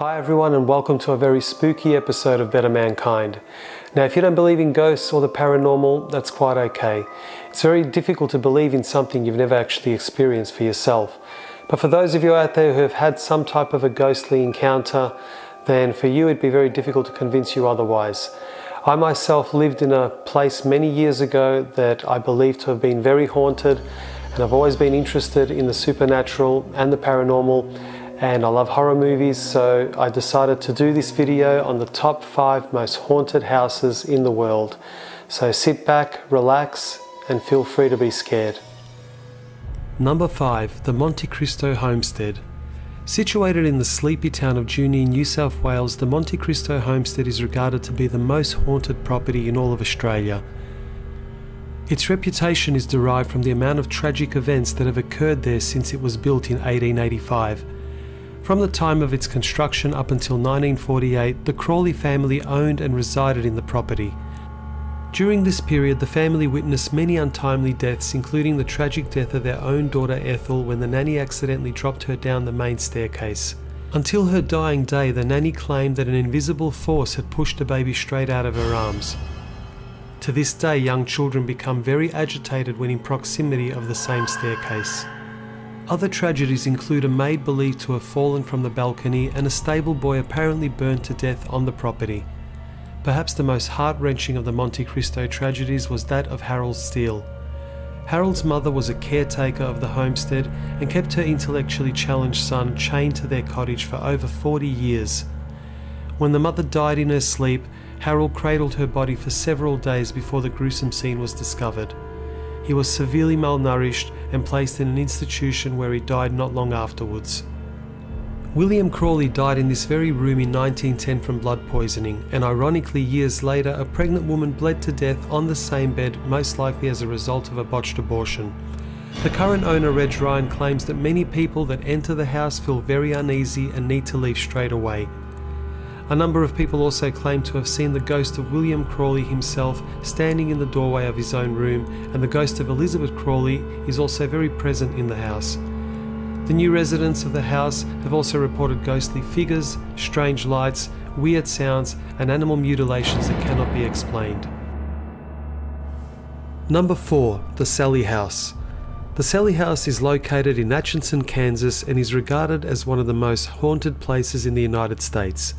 Hi everyone, and welcome to a very spooky episode of Better Mankind. Now, if you don't believe in ghosts or the paranormal, that's quite okay. It's very difficult to believe in something you've never actually experienced for yourself. But for those of you out there who have had some type of a ghostly encounter, then for you it'd be very difficult to convince you otherwise. I myself lived in a place many years ago that I believe to have been very haunted, and I've always been interested in the supernatural and the paranormal, and I love horror movies, so I decided to do this video on the top 5 most haunted houses in the world. So sit back, relax, and feel free to be scared. Number 5, the Monte Cristo Homestead. Situated in the sleepy town of Junee, New South Wales, the Monte Cristo Homestead is regarded to be the most haunted property in all of Australia. Its reputation is derived from the amount of tragic events that have occurred there since it was built in 1885. From the time of its construction up until 1948, the Crawley family owned and resided in the property. During this period, the family witnessed many untimely deaths, including the tragic death of their own daughter Ethel when the nanny accidentally dropped her down the main staircase. Until her dying day, the nanny claimed that an invisible force had pushed the baby straight out of her arms. To this day, young children become very agitated when in proximity of the same staircase. Other tragedies include a maid believed to have fallen from the balcony and a stable boy apparently burned to death on the property. Perhaps the most heart-wrenching of the Monte Cristo tragedies was that of Harold Steele. Harold's mother was a caretaker of the homestead and kept her intellectually challenged son chained to their cottage for over 40 years. When the mother died in her sleep, Harold cradled her body for several days before the gruesome scene was discovered. He was severely malnourished and placed in an institution where he died not long afterwards. William Crawley died in this very room in 1910 from blood poisoning, and ironically years later a pregnant woman bled to death on the same bed, most likely as a result of a botched abortion. The current owner, Reg Ryan, claims that many people that enter the house feel very uneasy and need to leave straight away. A number of people also claim to have seen the ghost of William Crawley himself standing in the doorway of his own room, and the ghost of Elizabeth Crawley is also very present in the house. The new residents of the house have also reported ghostly figures, strange lights, weird sounds, and animal mutilations that cannot be explained. Number 4, the Sallie House. The Sallie House is located in Atchison, Kansas, and is regarded as one of the most haunted places in the United States.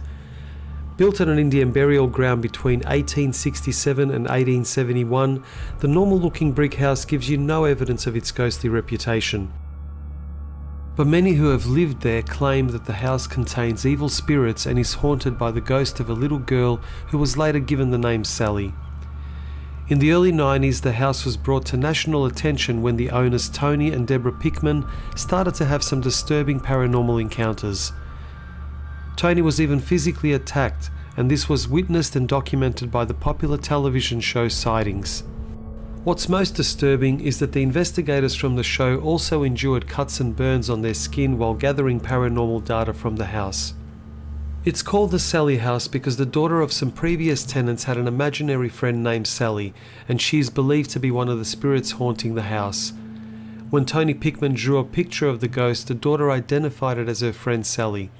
Built on an Indian burial ground between 1867 and 1871, the normal-looking brick house gives you no evidence of its ghostly reputation. But many who have lived there claim that the house contains evil spirits and is haunted by the ghost of a little girl who was later given the name Sally. In the early 90s, the house was brought to national attention when the owners Tony and Deborah Pickman started to have some disturbing paranormal encounters. Tony was even physically attacked, and this was witnessed and documented by the popular television show Sightings. What's most disturbing is that the investigators from the show also endured cuts and burns on their skin while gathering paranormal data from the house. It's called the Sallie House because the daughter of some previous tenants had an imaginary friend named Sally, and she is believed to be one of the spirits haunting the house. When Tony Pickman drew a picture of the ghost, the daughter identified it as her friend Sally.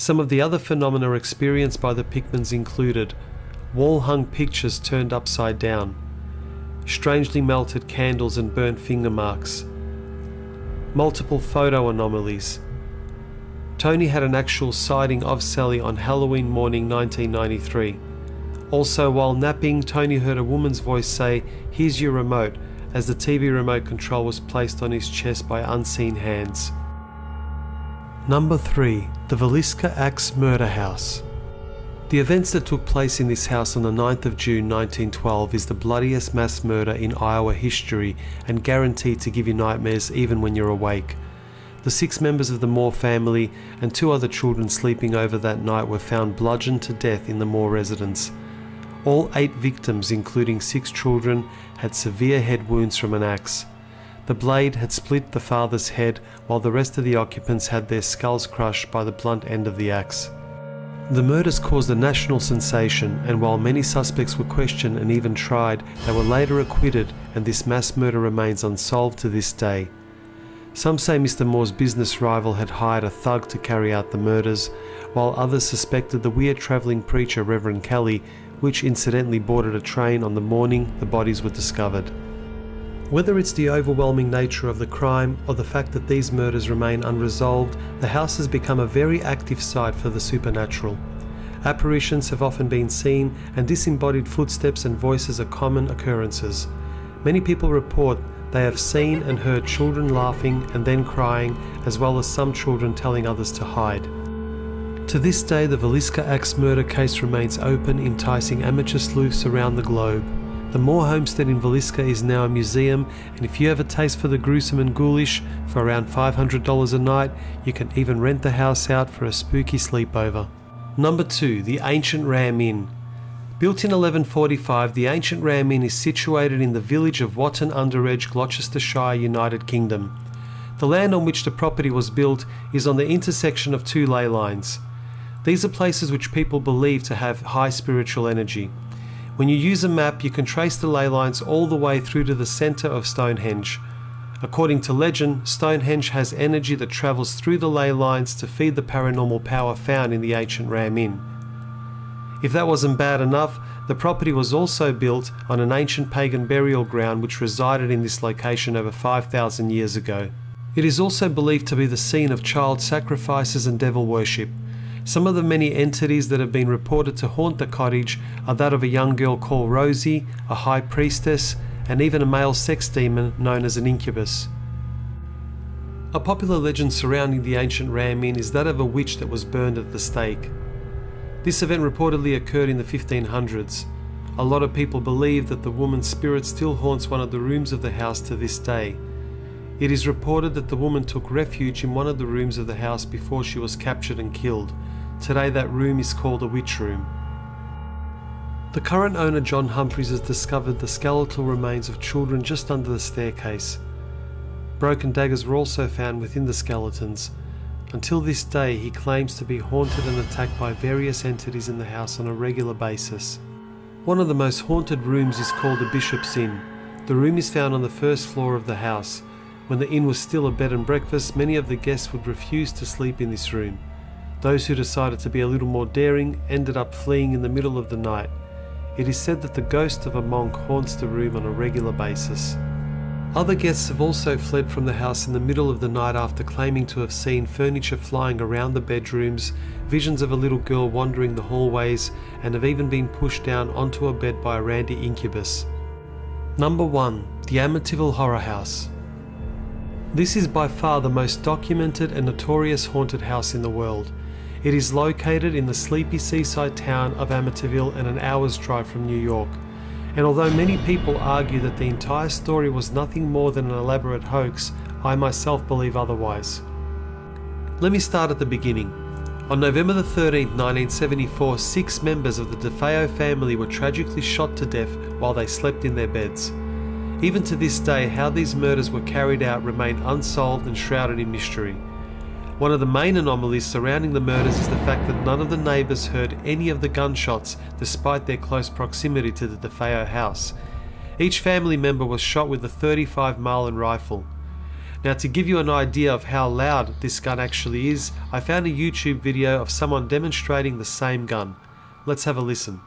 Some of the other phenomena experienced by the Pickmans included wall-hung pictures turned upside down, strangely melted candles and burnt finger marks, multiple photo anomalies. Tony had an actual sighting of Sally on Halloween morning 1993. Also, while napping, Tony heard a woman's voice say, "Here's your remote," as the TV remote control was placed on his chest by unseen hands. Number 3, the Villisca Axe Murder House. The events that took place in this house on the 9th of June 1912 is the bloodiest mass murder in Iowa history and guaranteed to give you nightmares even when you're awake. The 6 members of the Moore family and 2 other children sleeping over that night were found bludgeoned to death in the Moore residence. All 8 victims, including 6 children, had severe head wounds from an axe. The blade had split the father's head, while the rest of the occupants had their skulls crushed by the blunt end of the axe. The murders caused a national sensation, and while many suspects were questioned and even tried, they were later acquitted, and this mass murder remains unsolved to this day. Some say Mr. Moore's business rival had hired a thug to carry out the murders, while others suspected the weird travelling preacher Reverend Kelly, which incidentally boarded a train on the morning the bodies were discovered. Whether it's the overwhelming nature of the crime or the fact that these murders remain unresolved, the house has become a very active site for the supernatural. Apparitions have often been seen, and disembodied footsteps and voices are common occurrences. Many people report they have seen and heard children laughing and then crying, as well as some children telling others to hide. To this day, the Villisca Axe murder case remains open, enticing amateur sleuths around the globe. The Moore homestead in Villisca is now a museum, and if you have a taste for the gruesome and ghoulish, for around $500 a night, you can even rent the house out for a spooky sleepover. Number 2. The Ancient Ram Inn. Built in 1145, the Ancient Ram Inn is situated in the village of Watton-under-Edge, Gloucestershire, United Kingdom. The land on which the property was built is on the intersection of two ley lines. These are places which people believe to have high spiritual energy. When you use a map, you can trace the ley lines all the way through to the centre of Stonehenge. According to legend, Stonehenge has energy that travels through the ley lines to feed the paranormal power found in the Ancient Ram Inn. If that wasn't bad enough, the property was also built on an ancient pagan burial ground which resided in this location over 5,000 years ago. It is also believed to be the scene of child sacrifices and devil worship. Some of the many entities that have been reported to haunt the cottage are that of a young girl called Rosie, a high priestess, and even a male sex demon known as an incubus. A popular legend surrounding the Ancient Ram Inn is that of a witch that was burned at the stake. This event reportedly occurred in the 1500s. A lot of people believe that the woman's spirit still haunts one of the rooms of the house to this day. It is reported that the woman took refuge in one of the rooms of the house before she was captured and killed. Today that room is called a witch room. The current owner, John Humphreys, has discovered the skeletal remains of children just under the staircase. Broken daggers were also found within the skeletons. Until this day, he claims to be haunted and attacked by various entities in the house on a regular basis. One of the most haunted rooms is called the Bishop's Inn. The room is found on the first floor of the house. When the inn was still a bed and breakfast, many of the guests would refuse to sleep in this room. Those who decided to be a little more daring ended up fleeing in the middle of the night. It is said that the ghost of a monk haunts the room on a regular basis. Other guests have also fled from the house in the middle of the night after claiming to have seen furniture flying around the bedrooms, visions of a little girl wandering the hallways, and have even been pushed down onto a bed by a randy incubus. Number 1. The Amityville Horror House. This is by far the most documented and notorious haunted house in the world. It is located in the sleepy seaside town of Amityville and an hour's drive from New York. And although many people argue that the entire story was nothing more than an elaborate hoax, I myself believe otherwise. Let me start at the beginning. On November the 13th, 1974, 6 members of the DeFeo family were tragically shot to death while they slept in their beds. Even to this day, how these murders were carried out remain unsolved and shrouded in mystery. One of the main anomalies surrounding the murders is the fact that none of the neighbours heard any of the gunshots despite their close proximity to the DeFeo house. Each family member was shot with a .35 Marlin rifle. Now, to give you an idea of how loud this gun actually is, I found a YouTube video of someone demonstrating the same gun. Let's have a listen.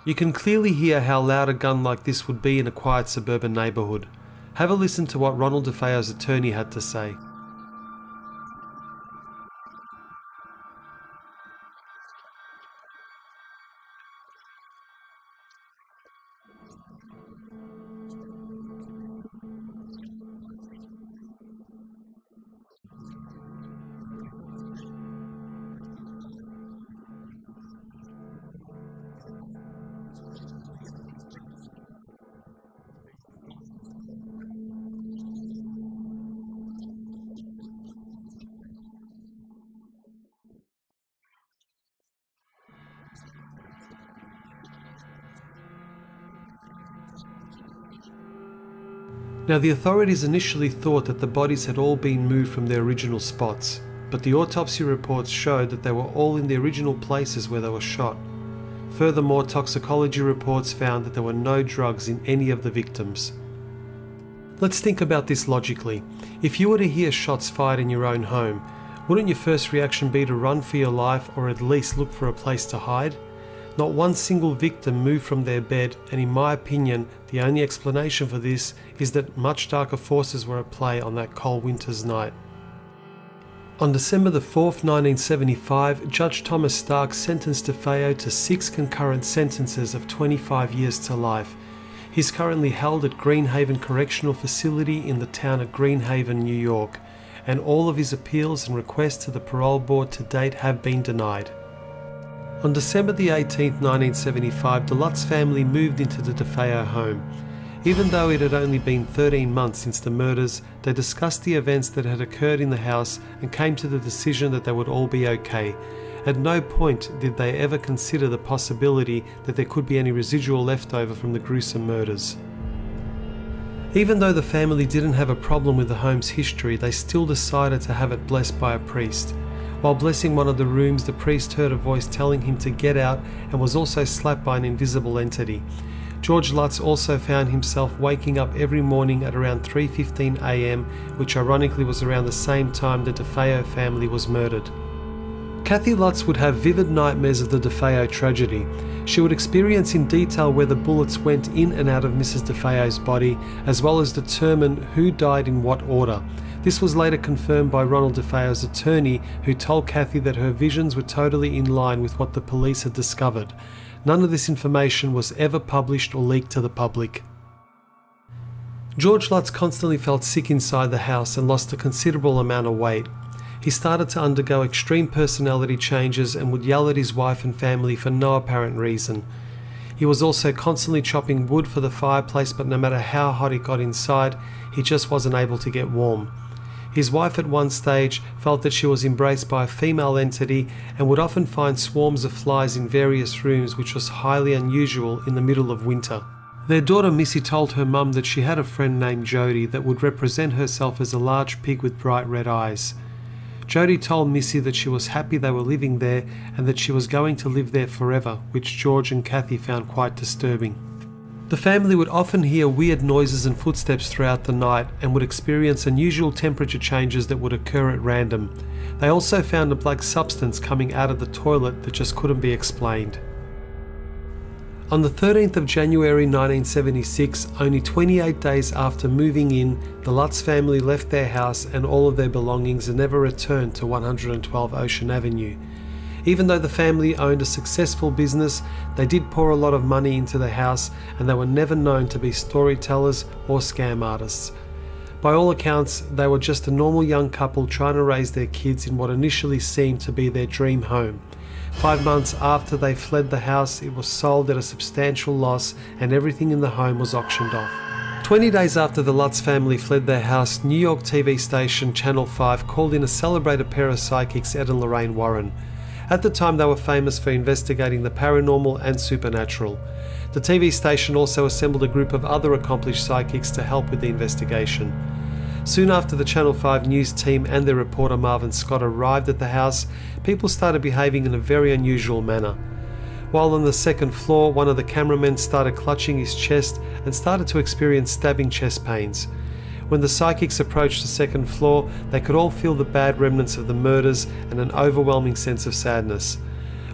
You can clearly hear how loud a gun like this would be in a quiet suburban neighbourhood. Have a listen to what Ronald DeFeo's attorney had to say. Now, the authorities initially thought that the bodies had all been moved from their original spots. but the autopsy reports showed that they were all in the original places where they were shot. Furthermore, toxicology reports found that there were no drugs in any of the victims. Let's think about this logically. If you were to hear shots fired in your own home, wouldn't your first reaction be to run for your life or at least look for a place to hide? Not one single victim moved from their bed, and in my opinion, the only explanation for this is that much darker forces were at play on that cold winter's night. On December the 4th, 1975, Judge Thomas Stark sentenced DeFeo to 6 concurrent sentences of 25 years to life. He's currently held at Greenhaven Correctional Facility in the town of Greenhaven, New York, and all of his appeals and requests to the parole board to date have been denied. On December the 18th, 1975, the Lutz family moved into the DeFeo home. Even though it had only been 13 months since the murders, they discussed the events that had occurred in the house and came to the decision that they would all be okay. At no point did they ever consider the possibility that there could be any residual leftover from the gruesome murders. Even though the family didn't have a problem with the home's history, they still decided to have it blessed by a priest. While blessing one of the rooms, the priest heard a voice telling him to get out and was also slapped by an invisible entity. George Lutz also found himself waking up every morning at around 3:15 a.m, which ironically was around the same time the DeFeo family was murdered. Kathy Lutz would have vivid nightmares of the DeFeo tragedy. She would experience in detail where the bullets went in and out of Mrs. DeFeo's body, as well as determine who died in what order. This was later confirmed by Ronald DeFeo's attorney, who told Kathy that her visions were totally in line with what the police had discovered. None of this information was ever published or leaked to the public. George Lutz constantly felt sick inside the house and lost a considerable amount of weight. He started to undergo extreme personality changes and would yell at his wife and family for no apparent reason. He was also constantly chopping wood for the fireplace, but no matter how hot it got inside, he just wasn't able to get warm. His wife at one stage felt that she was embraced by a female entity and would often find swarms of flies in various rooms, which was highly unusual in the middle of winter. Their daughter Missy told her mum that she had a friend named Jody that would represent herself as a large pig with bright red eyes. Jody told Missy that she was happy they were living there and that she was going to live there forever, which George and Kathy found quite disturbing. The family would often hear weird noises and footsteps throughout the night and would experience unusual temperature changes that would occur at random. They also found a black substance coming out of the toilet that just couldn't be explained. On the 13th of January 1976, only 28 days after moving in, the Lutz family left their house and all of their belongings and never returned to 112 Ocean Avenue. Even though the family owned a successful business, they did pour a lot of money into the house, and they were never known to be storytellers or scam artists. By all accounts, they were just a normal young couple trying to raise their kids in what initially seemed to be their dream home. 5 months after they fled the house, it was sold at a substantial loss and everything in the home was auctioned off. 20 days after the Lutz family fled their house, New York TV station Channel 5 called in a celebrated pair of psychics, Ed and Lorraine Warren. At the time, they were famous for investigating the paranormal and supernatural. The TV station also assembled a group of other accomplished psychics to help with the investigation. Soon after the Channel 5 news team and their reporter Marvin Scott arrived at the house, people started behaving in a very unusual manner. While on the second floor, one of the cameramen started clutching his chest and started to experience stabbing chest pains. When the psychics approached the second floor, they could all feel the bad remnants of the murders and an overwhelming sense of sadness.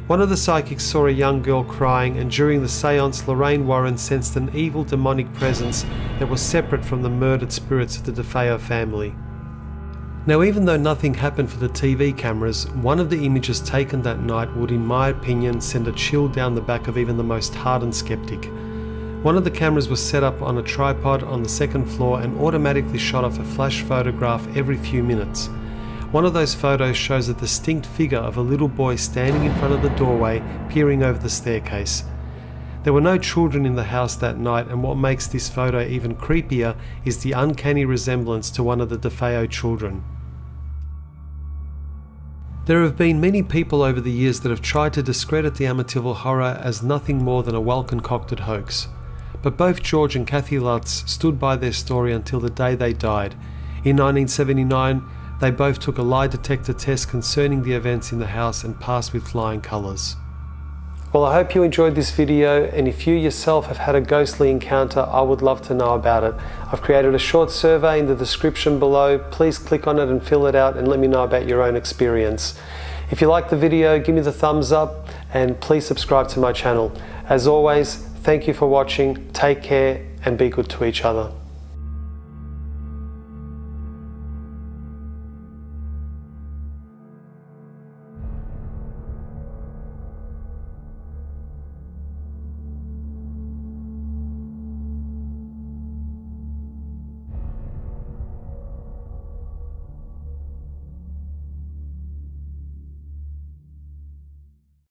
One of the psychics saw a young girl crying, and during the seance, Lorraine Warren sensed an evil demonic presence that was separate from the murdered spirits of the DeFeo family. Now, even though nothing happened for the TV cameras, one of the images taken that night would, in my opinion, send a chill down the back of even the most hardened skeptic. One of the cameras was set up on a tripod on the second floor and automatically shot off a flash photograph every few minutes. One of those photos shows a distinct figure of a little boy standing in front of the doorway, peering over the staircase. There were no children in the house that night, and what makes this photo even creepier is the uncanny resemblance to one of the DeFeo children. There have been many people over the years that have tried to discredit the Amityville Horror as nothing more than a well-concocted hoax. But both George and Kathy Lutz stood by their story until the day they died. In 1979, They both took a lie detector test concerning the events in the house and passed with flying colours. Well, I hope you enjoyed this video, and if you yourself have had a ghostly encounter, I would love to know about it. I've created a short survey in the description below. Please click on it and fill it out and let me know about your own experience. If you liked the video, give me the thumbs up and please subscribe to my channel. As always, thank you for watching, take care and be good to each other.